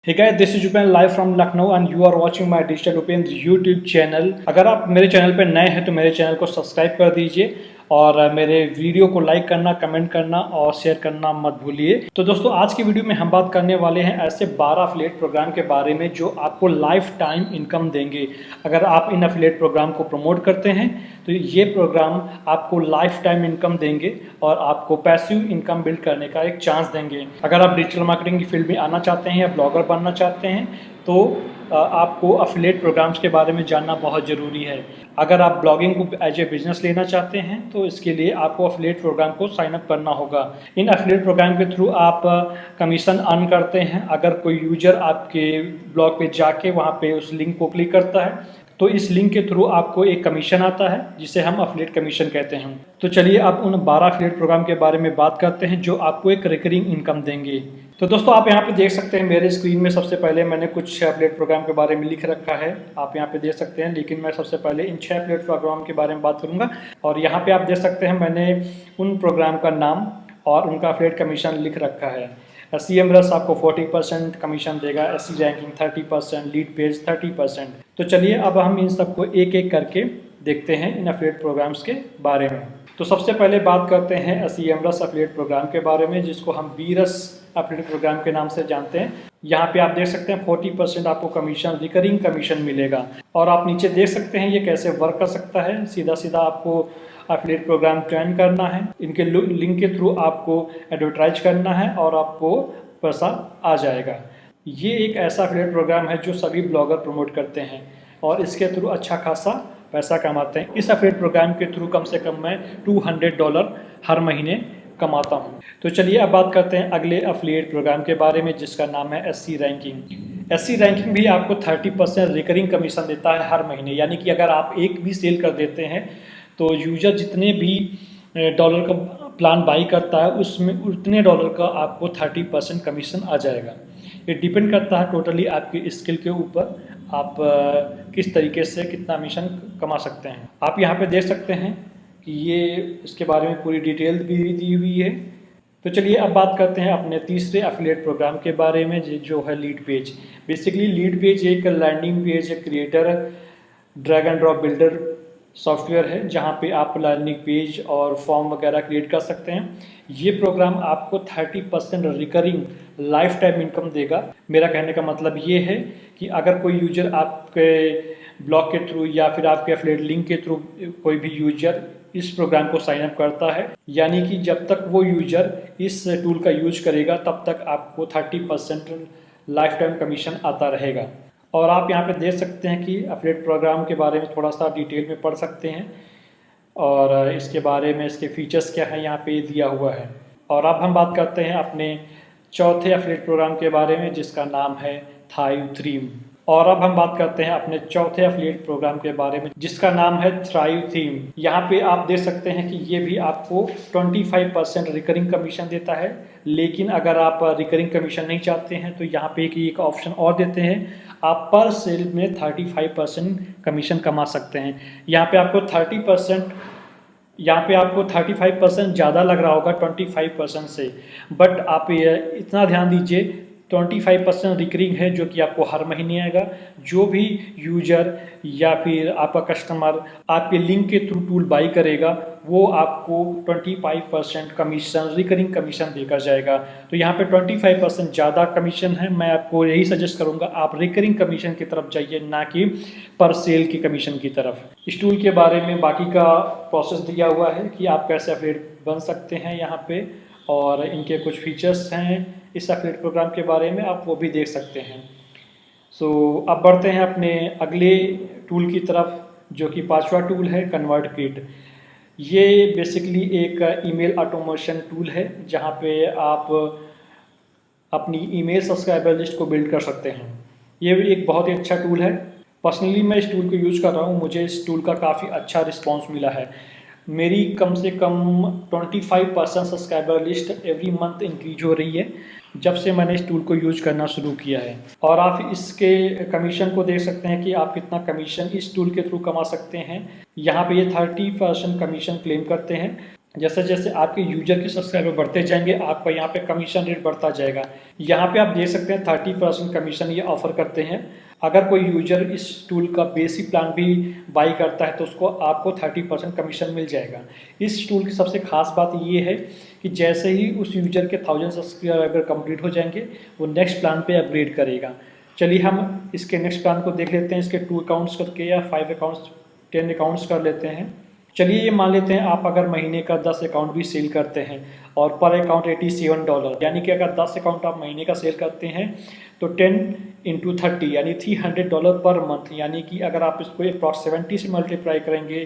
Hey guys, this is Upendra live from Lucknow and you are watching my digital Upendra YouTube channel. अगर आप मेरे channel पर नए हैं तो मेरे चैनल को सब्सक्राइब कर दीजिए और मेरे वीडियो को लाइक करना, कमेंट करना और शेयर करना मत भूलिए। तो दोस्तों, आज की वीडियो में हम बात करने वाले हैं ऐसे 12 अफिलिएट प्रोग्राम के बारे में जो आपको लाइफ टाइम इनकम देंगे। अगर आप इन अफिलिएट प्रोग्राम को प्रमोट करते हैं तो ये प्रोग्राम आपको लाइफ टाइम इनकम देंगे और आपको पैसिव इनकम बिल्ड करने का एक चांस देंगे। अगर आप डिजिटल मार्केटिंग की फील्ड में आना चाहते हैं या ब्लॉगर बनना चाहते हैं तो आपको अफिलिएट प्रोग्राम्स के बारे में जानना बहुत ज़रूरी है। अगर आप ब्लॉगिंग को एज ए बिजनेस लेना चाहते हैं तो इसके लिए आपको अफिलिएट प्रोग्राम को साइन अप करना होगा। इन अफिलिएट प्रोग्राम के थ्रू आप कमीशन अर्न करते हैं। अगर कोई यूजर आपके ब्लॉग पे जाके वहाँ पे उस लिंक को क्लिक करता है तो इस लिंक के थ्रू आपको एक कमीशन आता है जिसे हम अफिलिएट कमीशन कहते हैं। तो चलिए अब उन 12 अफिलिएट प्रोग्राम के बारे में बात करते हैं जो आपको एक रिकरिंग इनकम देंगे। तो दोस्तों, आप यहाँ पे देख सकते हैं मेरे स्क्रीन में सबसे पहले मैंने कुछ अफिलिएट प्रोग्राम के बारे में लिख रखा है, आप यहाँ पे देख सकते हैं। लेकिन मैं सबसे पहले इन 6 अफिलिएट प्रोग्राम के बारे में बात करूँगा और यहाँ पे आप देख सकते हैं मैंने उन प्रोग्राम का नाम और उनका अफिलिएट कमीशन लिख रखा है। SEMrush आपको 40% कमीशन देगा, SERanking 30%, Leadpages 30%। तो चलिए अब हम इन सबको एक एक करके देखते हैं इन अफिलिएट प्रोग्राम्स के बारे में। तो सबसे पहले बात करते हैं SEMrush अफिलिएट प्रोग्राम के बारे में, जिसको हम बीरस अफिलिएट प्रोग्राम के नाम से जानते हैं। यहाँ पे आप देख सकते हैं 40% आपको कमीशन, रिकरिंग कमीशन मिलेगा। और आप नीचे देख सकते हैं ये कैसे वर्क कर सकता है। सीधा सीधा आपको अफिलिएट प्रोग्राम ज्वाइन करना है, इनके लिंक के थ्रू आपको एडवर्टाइज करना है और आपको पैसा आ जाएगा। ये एक ऐसा अफिलिएट प्रोग्राम है जो सभी ब्लॉगर प्रमोट करते हैं और इसके थ्रू अच्छा खासा पैसा कमाते हैं। इस अफिलिएट प्रोग्राम के थ्रू कम से कम मैं $200 हर महीने कमाता हूँ। तो चलिए अब बात करते हैं अगले अफिलिएट प्रोग्राम के बारे में, जिसका नाम है SERanking। SERanking भी आपको 30% रिकरिंग कमीशन देता है हर महीने। यानी कि अगर आप एक भी सेल कर देते हैं तो यूजर जितने भी डॉलर का प्लान बाई करता है उसमें उतने डॉलर का आपको 30% कमीशन आ जाएगा। ये डिपेंड करता है टोटली आपकी स्किल के ऊपर, आप किस तरीके से कितना कमीशन कमा सकते हैं। आप यहाँ पे देख सकते हैं कि ये इसके बारे में पूरी डिटेल भी दी हुई है। तो चलिए अब बात करते हैं अपने तीसरे अफिलिएट प्रोग्राम के बारे में, जो है लीडपेज। बेसिकली लीडपेज एक लैंडिंग पेज, एक creator drag and drop builder software है जहाँ पे आप लैंडिंग पेज और फॉर्म वगैरह क्रिएट कर सकते हैं। ये प्रोग्राम आपको 30% रिकरिंग लाइफ टाइम इनकम देगा। मेरा कहने का मतलब ये है कि अगर कोई यूजर आपके ब्लॉग के थ्रू या फिर आपके अफिलिएट लिंक के थ्रू कोई भी यूजर इस प्रोग्राम को साइन अप करता है, यानी कि जब तक वो यूजर इस टूल का यूज करेगा तब तक आपको 30% लाइफ टाइम कमीशन आता रहेगा। और आप यहाँ पे देख सकते हैं कि अफिलिएट प्रोग्राम के बारे में थोड़ा सा डिटेल में पढ़ सकते हैं और इसके बारे में इसके फीचर्स क्या हैं यहाँ पे दिया हुआ है। और अब हम बात करते हैं अपने चौथे अफिलिएट प्रोग्राम के बारे में, जिसका नाम है थ्राइव। और अब हम बात करते हैं अपने चौथे अफिलिएट प्रोग्राम के बारे में, जिसका नाम है थ्राइव। यहाँ पे आप देख सकते हैं कि ये भी आपको 25% रिकरिंग कमीशन देता है। लेकिन अगर आप रिकरिंग कमीशन नहीं चाहते हैं तो यहाँ पे एक ऑप्शन और देते हैं, आप पर सेल में 35% कमीशन कमा सकते हैं। यहाँ पे आपको 35% ज़्यादा लग रहा होगा 25% से, बट आप इतना ध्यान दीजिए 25% रिकरिंग है जो कि आपको हर महीने आएगा। जो भी यूजर या फिर आपका कस्टमर आपके लिंक के थ्रू टूल बाई करेगा वो आपको 25% कमीशन, रिकरिंग कमीशन देकर जाएगा। तो यहाँ पे 25% ज़्यादा कमीशन है। मैं आपको यही सजेस्ट करूँगा आप रिकरिंग कमीशन की तरफ जाइए, ना कि पर सेल की कमीशन की तरफ। इस टूल के बारे में बाकी का प्रोसेस दिया हुआ है कि आप कैसे अफिलिएट बन सकते हैं यहाँ पे, और इनके कुछ फीचर्स हैं इस अफिलिएट प्रोग्राम के बारे में, आप वो भी देख सकते हैं। अब बढ़ते हैं अपने अगले टूल की तरफ, जो कि 5वां टूल है कन्वर्टकिट। ये बेसिकली एक ईमेल ऑटोमेशन टूल है जहाँ पे आप अपनी ईमेल सब्सक्राइबर लिस्ट को बिल्ड कर सकते हैं। ये भी एक बहुत ही अच्छा टूल है। पर्सनली मैं इस टूल को यूज़ कर रहा हूँ, मुझे इस टूल का काफ़ी अच्छा रिस्पॉन्स मिला है। मेरी कम से कम 25% subscriber list every month increase हो रही है जब से मैंने इस टूल को यूज करना शुरू किया है। और आप इसके कमीशन को देख सकते हैं कि आप कितना कमीशन इस टूल के थ्रू कमा सकते हैं। यहाँ पे ये 30% कमीशन क्लेम करते हैं जैसे जैसे आपके यूजर के सब्सक्राइबर बढ़ते जाएंगे, आपका यहाँ पे कमीशन रेट बढ़ता जाएगा। यहाँ पे आप देख सकते हैं 30% कमीशन ये ऑफर करते हैं। अगर कोई यूजर इस टूल का बेसिक प्लान भी बाई करता है तो उसको आपको 30% कमीशन मिल जाएगा। इस टूल की सबसे खास बात ये है कि जैसे ही उस यूजर के 1000 सब्सक्राइबर कंप्लीट हो जाएंगे, वो नेक्स्ट प्लान पे अपग्रेड करेगा। चलिए हम इसके नेक्स्ट प्लान को देख लेते हैं। इसके 2 अकाउंट्स करके या 5 अकाउंट्स 10 अकाउंट्स कर लेते हैं। चलिए ये मान लेते हैं आप अगर महीने का 10 अकाउंट भी सेल करते हैं और पर अकाउंट $87, यानी कि अगर 10 अकाउंट आप महीने का सेल करते हैं तो 10 × 30 यानी $300 पर मंथ, यानी कि अगर आप इसको अप्रॉक्स 70 से मल्टीप्लाई करेंगे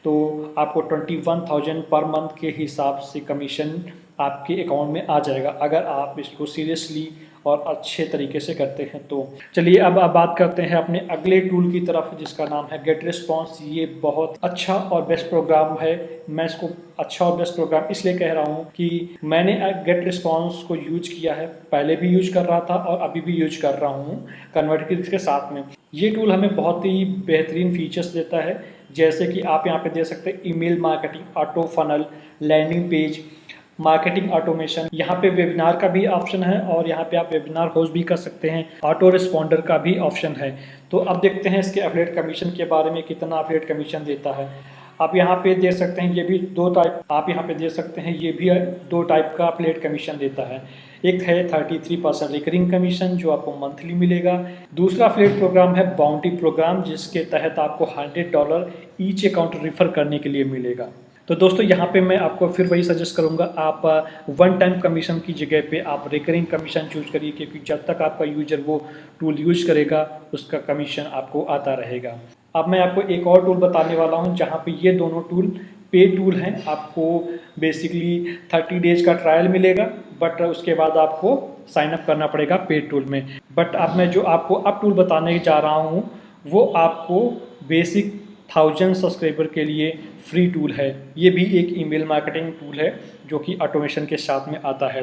तो आपको 21,000 पर मंथ के हिसाब से कमीशन आपके अकाउंट में आ जाएगा, अगर आप इसको सीरियसली और अच्छे तरीके से करते हैं तो। चलिए अब बात करते हैं अपने अगले टूल की तरफ, जिसका नाम है गेटरेस्पॉन्स। ये बहुत अच्छा और बेस्ट प्रोग्राम है। मैं इसको अच्छा और बेस्ट प्रोग्राम इसलिए कह रहा हूँ कि मैंने गेटरेस्पॉन्स को यूज किया है, पहले भी यूज कर रहा था और अभी भी यूज कर रहा हूँ कन्वर्किट के साथ में। ये टूल हमें बहुत ही बेहतरीन फीचर्स देता है, जैसे कि आप यहाँ पे देख सकते हैं email marketing, auto funnel, landing page, marketing automation. यहाँ पे वेबिनार का भी ऑप्शन है और यहाँ पे आप वेबिनार होस्ट भी कर सकते हैं। ऑटो रिस्पॉन्डर का भी ऑप्शन है। तो अब देखते हैं इसके एफिलिएट कमीशन के बारे में, कितना एफिलिएट कमीशन देता है। आप यहाँ पे देख सकते हैं ये भी दो टाइप, आप यहाँ पे देख सकते हैं ये भी 2 टाइप का एफिलिएट कमीशन देता है। एक है 33% रिकरिंग कमीशन जो आपको मंथली मिलेगा। दूसरा एफिलिएट प्रोग्राम है बाउंटी प्रोग्राम, जिसके तहत आपको $100 ईच अकाउंट रिफर करने के लिए मिलेगा। तो दोस्तों यहाँ पे मैं आपको फिर वही सजेस्ट करूँगा, आप वन टाइम कमीशन की जगह पे आप रिकरिंग कमीशन चूज करिए, क्योंकि जब तक आपका यूजर वो टूल यूज करेगा उसका कमीशन आपको आता रहेगा। अब मैं आपको एक और टूल बताने वाला हूँ जहाँ पे ये दोनों टूल पे टूल हैं। आपको बेसिकली 30 डेज का ट्रायल मिलेगा, बट उसके बाद आपको साइन अप करना पड़ेगा पेड टूल में। बट अब मैं जो आपको अब टूल बताने जा रहा हूँ वो आपको बेसिक 1000 सब्सक्राइबर के लिए फ्री टूल है। ये भी एक ईमेल मार्केटिंग टूल है जो कि ऑटोमेशन के साथ में आता है।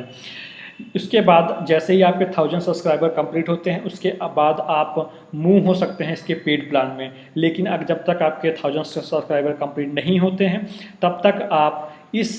उसके बाद जैसे ही आपके 1000 सब्सक्राइबर कंप्लीट होते हैं उसके बाद आप मूव हो सकते हैं इसके पेड प्लान में। लेकिन अब जब तक आपके 1000 सब्सक्राइबर कंप्लीट नहीं होते हैं तब तक आप इस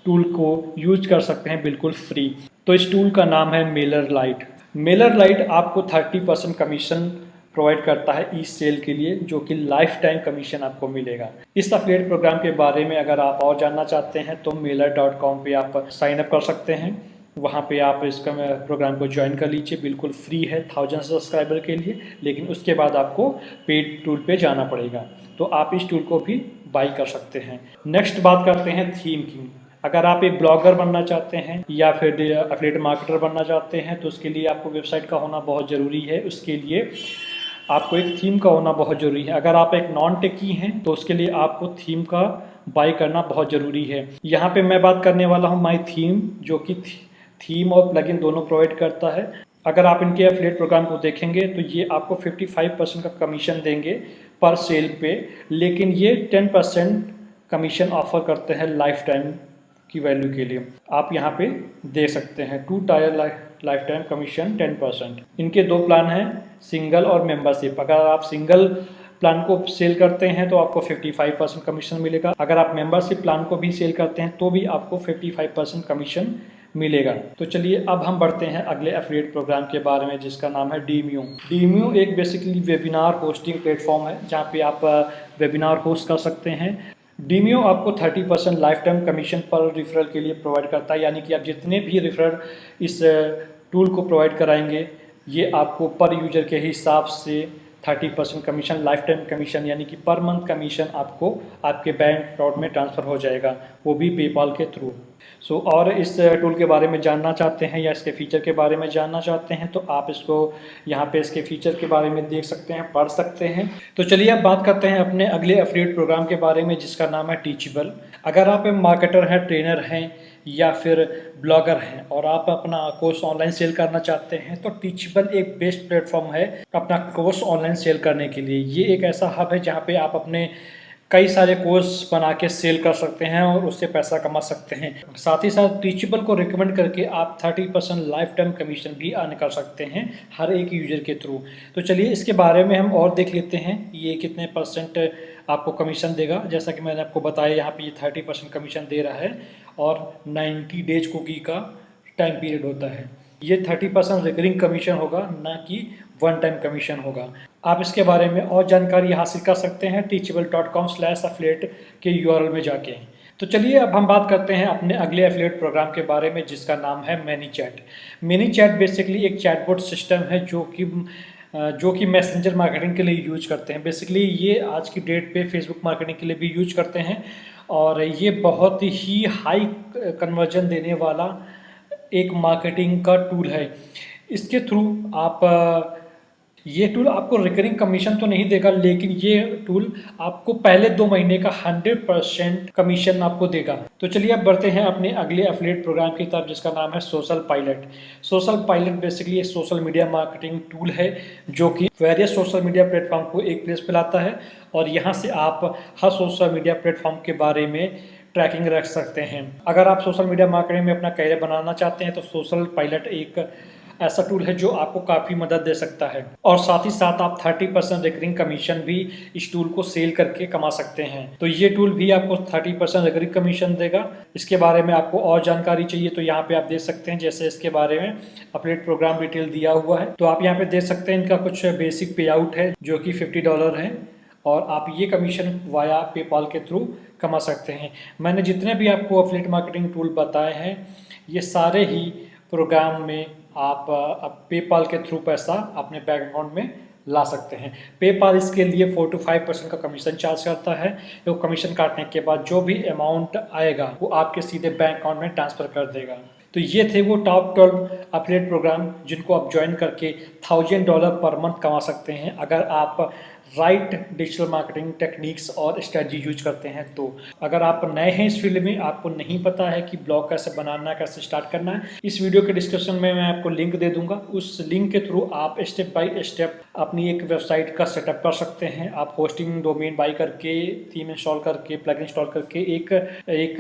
टूल को यूज कर सकते हैं बिल्कुल फ्री। तो इस टूल का नाम है मेलर लाइट। मेलर लाइट आपको 30% कमीशन प्रोवाइड करता है ई सेल के लिए, जो कि लाइफ टाइम कमीशन आपको मिलेगा। इस एफिलिएट प्रोग्राम के बारे में अगर आप और जानना चाहते हैं तो mailer.com पे आप साइन अप कर सकते हैं। वहाँ पे आप इसका प्रोग्राम को ज्वाइन कर लीजिए, बिल्कुल फ्री है 1000 सब्सक्राइबर के लिए। लेकिन उसके बाद आपको पेड टूल पे जाना पड़ेगा, तो आप इस टूल को भी बाई कर सकते हैं। नेक्स्ट बात करते हैं थीम की। अगर आप एक ब्लॉगर बनना चाहते हैं या फिर एफिलिएट मार्केटर बनना चाहते हैं तो उसके लिए आपको वेबसाइट का होना बहुत ज़रूरी है। उसके लिए आपको एक थीम का होना बहुत ज़रूरी है। अगर आप एक नॉन टेकी हैं तो उसके लिए आपको थीम का बाई करना बहुत ज़रूरी है। यहाँ पे मैं बात करने वाला हूँ माई थीम, जो कि थीम और प्लगइन दोनों प्रोवाइड करता है। अगर आप इनके एफिलिएट प्रोग्राम को देखेंगे तो ये आपको 55% का कमीशन देंगे पर सेल पे, लेकिन ये 10% कमीशन ऑफर करते हैं लाइफ टाइम की वैल्यू के लिए। आप यहाँ पे देख सकते हैं 2 टायर लाइफ टाइम कमीशन 10%। इनके 2 प्लान हैं, सिंगल और मेंबरशिप। अगर आप सिंगल प्लान को सेल करते हैं तो आपको 55% कमीशन मिलेगा। अगर आप मेंबरशिप प्लान को भी सेल करते हैं तो भी आपको 55% कमीशन मिलेगा। तो चलिए अब हम बढ़ते हैं अगले एफिलिएट प्रोग्राम के बारे में, जिसका नाम है डीमियो। डीमियो एक बेसिकली वेबिनार होस्टिंग प्लेटफॉर्म है जहाँ पे आप वेबिनार होस्ट कर सकते हैं। डीमियो आपको 30% लाइफ टाइम कमीशन पर रेफरल के लिए प्रोवाइड करता है, यानी कि आप जितने भी रेफरल इस टूल को प्रोवाइड कराएंगे ये आपको पर यूजर के हिसाब से 30% कमीशन, लाइफ टाइम कमीशन यानी कि पर मंथ कमीशन आपको आपके बैंक अकाउंट में ट्रांसफ़र हो जाएगा, वो भी पेपाल के थ्रू। और इस टूल के बारे में जानना चाहते हैं या इसके फीचर के बारे में जानना चाहते हैं तो आप इसको यहाँ पे इसके फीचर के बारे में देख सकते हैं, पढ़ सकते हैं। तो चलिए अब बात करते हैं अपने अगले एफिलिएट प्रोग्राम के बारे में, जिसका नाम है टीचेबल। अगर आप मार्केटर हैं, ट्रेनर हैं या फिर ब्लॉगर हैं और आप अपना कोर्स ऑनलाइन सेल करना चाहते हैं तो टीचेबल एक बेस्ट प्लेटफॉर्म है अपना कोर्स ऑनलाइन सेल करने के लिए। ये एक ऐसा हब है जहाँ पे आप अपने कई सारे कोर्स बना के सेल कर सकते हैं और उससे पैसा कमा सकते हैं। साथ ही साथ टीचेबल को रिकमेंड करके आप 30% लाइफ टाइम कमीशन भी अर्न कर सकते हैं हर एक यूजर के थ्रू। तो चलिए इसके बारे में हम और देख लेते हैं ये कितने % आपको कमीशन देगा। जैसा कि मैंने आपको बताया, यहाँ पे ये 30% कमीशन दे रहा है और 90 डेज कुकी का टाइम पीरियड होता है। ये 30% रिकरिंग कमीशन होगा, ना कि वन टाइम कमीशन होगा। आप इसके बारे में और जानकारी हासिल कर सकते हैं teachable.com/affiliate के URL में जाके। तो चलिए अब हम बात करते हैं अपने अगले एफिलिएट प्रोग्राम के बारे में, जिसका नाम है मैनीचैट। मैनीचैट बेसिकली एक चैटबॉट सिस्टम है जो कि मैसेंजर मार्केटिंग के लिए यूज करते हैं। बेसिकली ये आज की डेट पे फेसबुक मार्केटिंग के लिए भी यूज करते हैं और ये बहुत ही हाई कन्वर्जन देने वाला एक मार्केटिंग का टूल है। इसके थ्रू आप ये टूल आपको रिकरिंग कमीशन तो नहीं देगा, लेकिन ये टूल आपको पहले 2 महीने का 100% कमीशन आपको देगा। तो चलिए अब बढ़ते हैं अपने अगले एफिलिएट प्रोग्राम की तरफ, जिसका नाम है social pilot. Social pilot basically एक सोशल मीडिया मार्केटिंग टूल है जो कि वेरियस सोशल मीडिया प्लेटफॉर्म को एक प्लेस पे लाता है और यहाँ से आप हर सोशल मीडिया प्लेटफॉर्म के बारे में ट्रैकिंग रख सकते हैं। अगर आप सोशल मीडिया मार्केटिंग में अपना करियर बनाना चाहते हैं तो सोशल पायलट एक ऐसा टूल है जो आपको काफ़ी मदद दे सकता है और साथ ही साथ आप 30% रिकरिंग कमीशन भी इस टूल को सेल करके कमा सकते हैं। तो ये टूल भी आपको 30% रिकरिंग कमीशन देगा। इसके बारे में आपको और जानकारी चाहिए तो यहाँ पे आप देख सकते हैं, जैसे इसके बारे में अपडेट प्रोग्राम डिटेल दिया हुआ है। तो आप यहाँ पे देख सकते हैं इनका कुछ बेसिक पे आउट है जो कि $50 है और आप ये कमीशन वाया पेपाल के थ्रू कमा सकते हैं। मैंने जितने भी आपको एफिलिएट मार्केटिंग टूल बताए हैं ये सारे ही प्रोग्राम में आप पेपाल के थ्रू पैसा अपने बैंक अकाउंट में ला सकते हैं। पेपाल इसके लिए 4 to 5% का कमीशन चार्ज करता है। तो कमीशन काटने के बाद जो भी अमाउंट आएगा वो आपके सीधे बैंक अकाउंट में ट्रांसफ़र कर देगा। तो ये थे वो टॉप 12 एफिलिएट प्रोग्राम जिनको आप ज्वाइन करके $1000 पर मंथ कमा सकते हैं अगर आप राइट डिजिटल मार्केटिंग टेक्निक्स और स्ट्रेटजी यूज करते हैं। तो अगर आप नए हैं इस फील्ड में, आपको नहीं पता है कि ब्लॉग कैसे बनाना है, कैसे स्टार्ट करना है, इस वीडियो के डिस्क्रिप्शन में मैं आपको लिंक दे दूंगा। उस लिंक के थ्रू आप स्टेप बाय स्टेप अपनी एक वेबसाइट का सेटअप कर सकते हैं। आप होस्टिंग डोमेन बाय करके, थीम इंस्टॉल करके, प्लगइन इंस्टॉल करके एक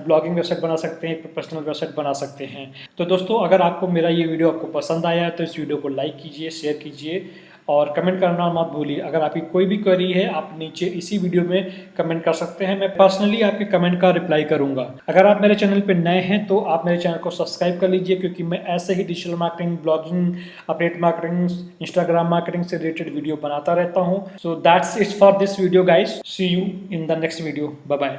ब्लॉगिंग वेबसाइट बना सकते हैं, एक प्रोफेशनल वेबसाइट बना सकते हैं। तो दोस्तों, अगर आपको मेरा ये वीडियो आपको पसंद आया तो इस वीडियो को लाइक कीजिए, शेयर कीजिए और कमेंट करना मत भूलिए। अगर आपकी कोई भी क्वेरी है आप नीचे इसी वीडियो में कमेंट कर सकते हैं, मैं पर्सनली आपके कमेंट का रिप्लाई करूंगा। अगर आप मेरे चैनल पे नए हैं तो आप मेरे चैनल को सब्सक्राइब कर लीजिए, क्योंकि मैं ऐसे ही digital marketing, blogging, update marketing, Instagram marketing से रिलेटेड वीडियो बनाता रहता हूँ। So that's it for this video guys. See you in the next video. Bye bye.